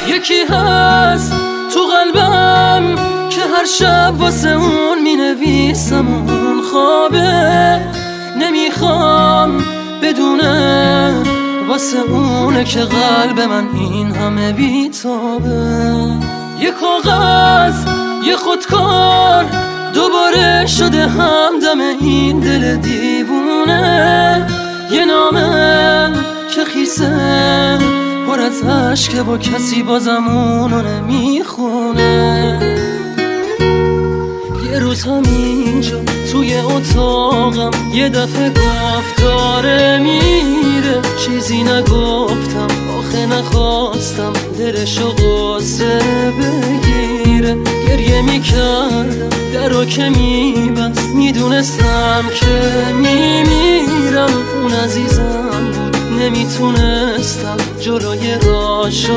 یکی هست تو قلبم که هر شب واسه اون مینویسم اون خوابه، نمیخوام بدونه واسه اونه که قلب من این همه بیتابه. یه کاغذ یه خودکار دوباره شده همدم این دل دیوونه، یه نامه که خیسه پر از عشقه و کسی بازم اونو نمیخونه. یه روز همینجا توی اتاقم یه دفعه گفت داره میره، چیزی نگفتم آخه نخواستم دلشو غصه بگیره. گریه میکردم درو که میبست، میدونستم که میمیرم. اون عزیزم بود نمیتونستم جلوی راشو